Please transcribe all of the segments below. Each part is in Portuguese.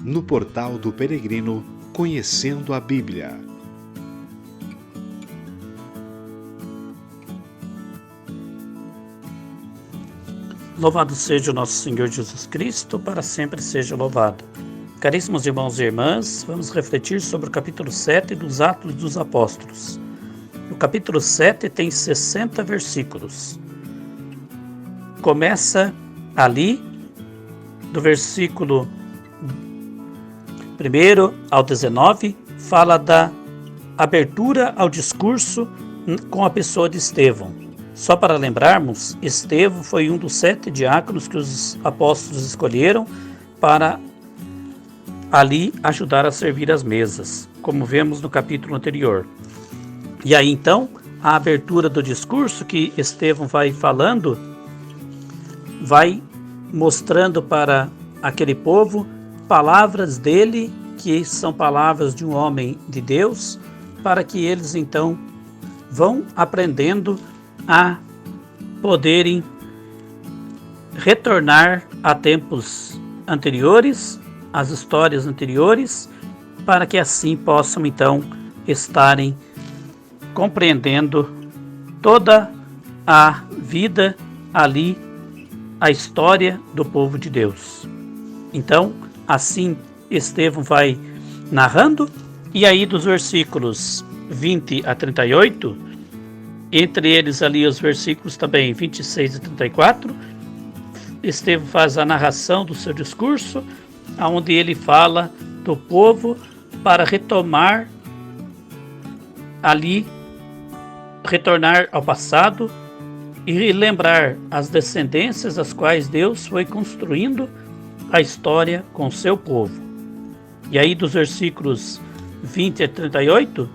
no portal do Peregrino Conhecendo a Bíblia. Louvado seja o nosso Senhor Jesus Cristo, para sempre seja louvado. Caríssimos irmãos e irmãs, vamos refletir sobre o capítulo 7 dos Atos dos Apóstolos. O capítulo 7 tem 60 versículos. Começa ali, do versículo 1 ao 19, fala da abertura ao discurso com a pessoa de Estevão. Só para lembrarmos, Estevão foi um dos 7 diáconos que os apóstolos escolheram para ali ajudar a servir as mesas, como vemos no capítulo anterior. E aí então, a abertura do discurso que Estevão vai falando, vai mostrando para aquele povo palavras dele, que são palavras de um homem de Deus, para que eles então vão aprendendo a poderem retornar a tempos anteriores, às histórias anteriores, para que assim possam então estarem compreendendo toda a vida ali, a história do povo de Deus. Então, assim Estevão vai narrando, e aí dos versículos 20 a 38, entre eles ali os versículos também 26 e 34, Estevão faz a narração do seu discurso, onde ele fala do povo para retomar ali, retornar ao passado e lembrar as descendências das quais Deus foi construindo a história com o seu povo. E aí dos versículos 20 a 38,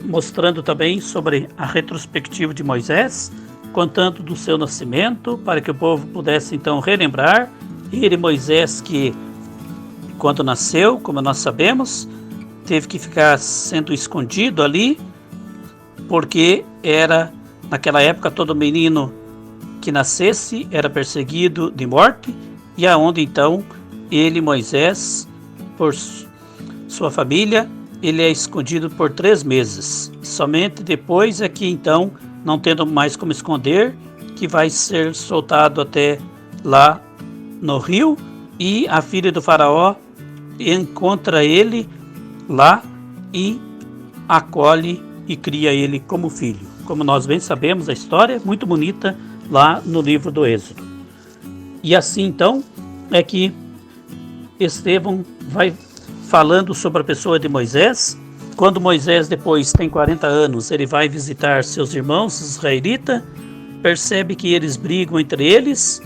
mostrando também sobre a retrospectiva de Moisés, contando do seu nascimento, para que o povo pudesse então relembrar. Ele, Moisés, que quando nasceu, como nós sabemos, teve que ficar sendo escondido ali, porque era, naquela época, todo menino que nascesse era perseguido de morte, e aonde então ele, Moisés, por sua família, ele é escondido por 3 meses. Somente depois é que então, não tendo mais como esconder, que vai ser soltado até lá no rio, e a filha do faraó encontra ele lá e acolhe e cria ele como filho. Como nós bem sabemos, a história é muito bonita lá no livro do Êxodo. E assim então é que Estevão vai falando sobre a pessoa de Moisés. Quando Moisés depois tem 40 anos, ele vai visitar seus irmãos israelitas, percebe que eles brigam entre eles.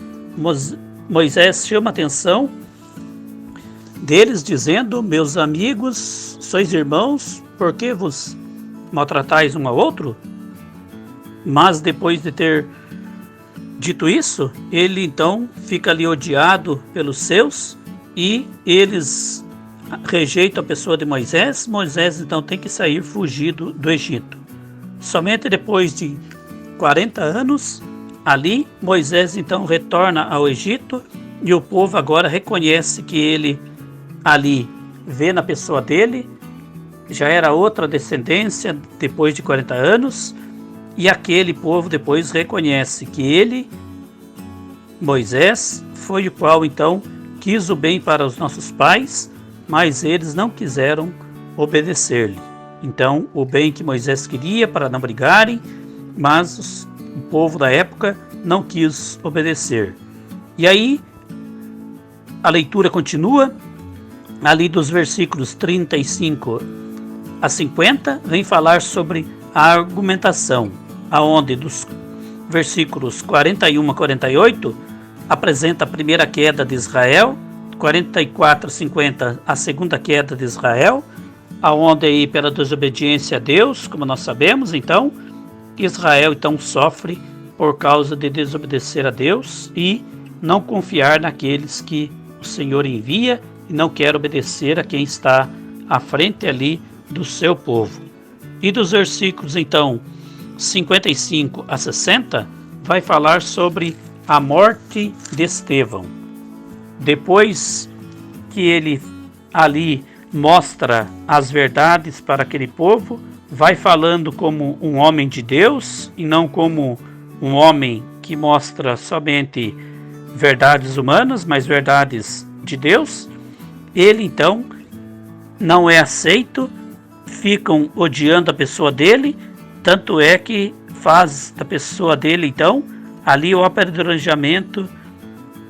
Moisés chama a atenção deles, dizendo: meus amigos, sois irmãos, por que vos maltratais um ao outro? Mas depois de ter dito isso, ele então fica ali odiado pelos seus, e eles rejeitam a pessoa de Moisés. Moisés então tem que sair fugido do Egito. Somente depois de 40 anos, ali, Moisés então retorna ao Egito, e o povo agora reconhece que ele ali vê na pessoa dele, já era outra descendência depois de 40 anos, e aquele povo depois reconhece que ele, Moisés, foi o qual então quis o bem para os nossos pais, mas eles não quiseram obedecer-lhe. Então, o bem que Moisés queria para não brigarem, mas o povo da época não quis obedecer. E aí, a leitura continua, ali dos versículos 35 a 50, vem falar sobre a argumentação, aonde dos versículos 41 a 48, apresenta a primeira queda de Israel, 44 a 50, a segunda queda de Israel, aonde aí pela desobediência a Deus, como nós sabemos, então, Israel então sofre por causa de desobedecer a Deus e não confiar naqueles que o Senhor envia, e não quer obedecer a quem está à frente ali do seu povo. E dos versículos então 55 a 60 vai falar sobre a morte de Estevão. Depois que ele ali mostra as verdades para aquele povo, vai falando como um homem de Deus e não como um homem que mostra somente verdades humanas, mas verdades de Deus. Ele então não é aceito, ficam odiando a pessoa dele, tanto é que faz da pessoa dele então ali o apedrejamento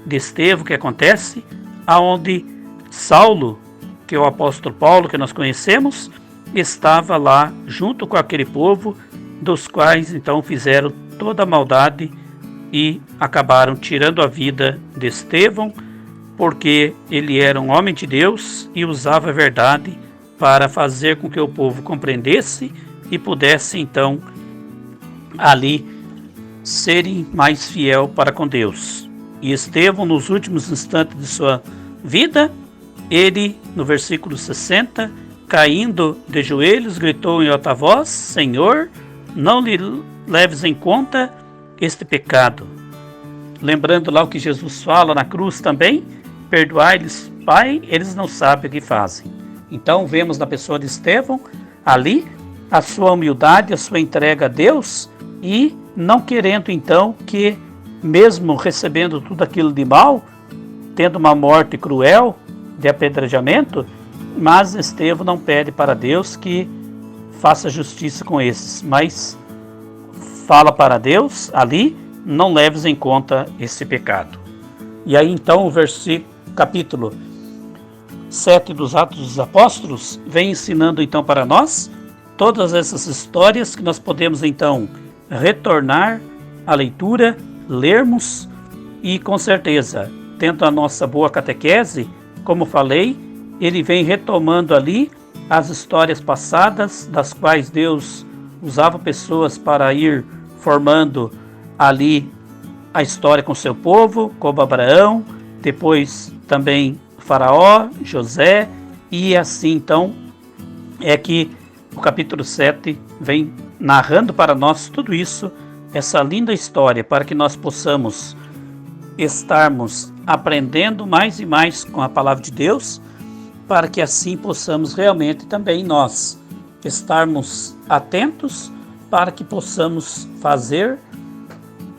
de Estevão que acontece, aonde Saulo, que é o apóstolo Paulo que nós conhecemos, estava lá junto com aquele povo, dos quais então fizeram toda a maldade e acabaram tirando a vida de Estevão, porque ele era um homem de Deus e usava a verdade para fazer com que o povo compreendesse e pudesse então ali serem mais fiel para com Deus. E Estevão, nos últimos instantes de sua vida, ele, no versículo 60, caindo de joelhos, gritou em alta voz: Senhor, não lhe leves em conta este pecado. Lembrando lá o que Jesus fala na cruz também: perdoai-lhes, Pai, eles não sabem o que fazem. Então vemos na pessoa de Estevão ali a sua humildade, a sua entrega a Deus, e não querendo então que, mesmo recebendo tudo aquilo de mal, tendo uma morte cruel de apedrejamento, mas Estevão não pede para Deus que faça justiça com esses, mas fala para Deus ali: não leves em conta esse pecado. E aí então o capítulo 7 dos Atos dos Apóstolos vem ensinando então para nós todas essas histórias que nós podemos então retornar à leitura, lermos e com certeza, tendo a nossa boa catequese, como falei, ele vem retomando ali as histórias passadas, das quais Deus usava pessoas para ir formando ali a história com seu povo, como Abraão, depois também Faraó, José, e assim então é que o capítulo 7 vem narrando para nós tudo isso, essa linda história, para que nós possamos estarmos aprendendo mais e mais com a palavra de Deus, para que assim possamos realmente também nós estarmos atentos, para que possamos fazer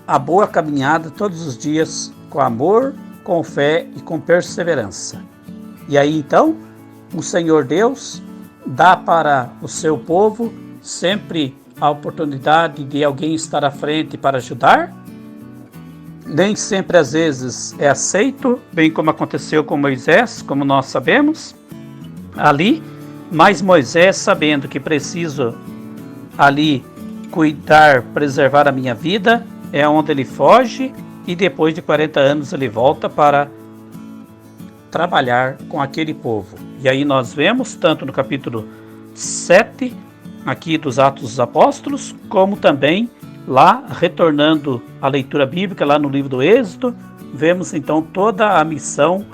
a boa caminhada todos os dias com amor, com fé e com perseverança. E aí então, o Senhor Deus dá para o seu povo sempre a oportunidade de alguém estar à frente para ajudar. Nem sempre às vezes é aceito, bem como aconteceu com Moisés, como nós sabemos ali, mas Moisés, sabendo que preciso ali cuidar, preservar a minha vida, é onde ele foge, e depois de 40 anos ele volta para trabalhar com aquele povo. E aí nós vemos, tanto no capítulo 7, aqui dos Atos dos Apóstolos, como também lá, retornando à leitura bíblica, lá no livro do Êxodo, vemos então toda a missão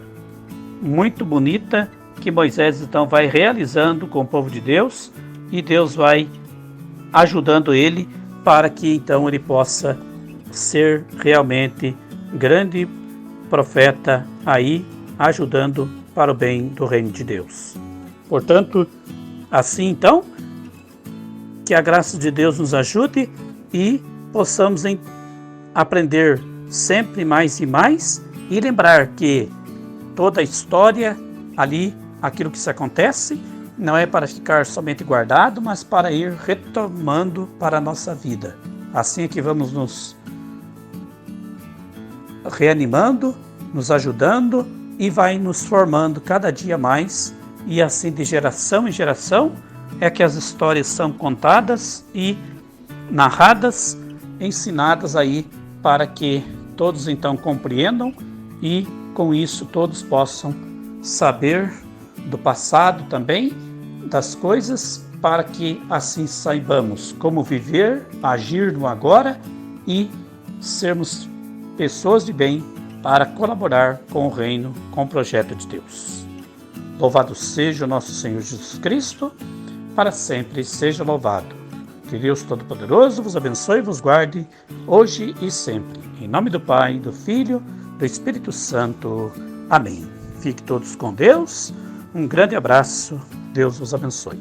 muito bonita que Moisés então vai realizando com o povo de Deus, e Deus vai ajudando ele para que então ele possa ser realmente grande profeta aí, ajudando para o bem do reino de Deus. Portanto, assim então, que a graça de Deus nos ajude e possamos aprender sempre mais e mais, e lembrar que toda a história ali, aquilo que se acontece, não é para ficar somente guardado, mas para ir retomando para a nossa vida. Assim é que vamos nos reanimando, nos ajudando, e vai nos formando cada dia mais, e assim de geração em geração é que as histórias são contadas e narradas, ensinadas aí, para que todos então compreendam, e com isso todos possam saber do passado também, das coisas, para que assim saibamos como viver, agir no agora e sermos pessoas de bem para colaborar com o reino, com o projeto de Deus. Louvado seja o nosso Senhor Jesus Cristo, para sempre seja louvado. Que Deus Todo-Poderoso vos abençoe e vos guarde, hoje e sempre. Em nome do Pai, do Filho, do Espírito Santo. Amém. Fiquem todos com Deus. Um grande abraço, Deus os abençoe.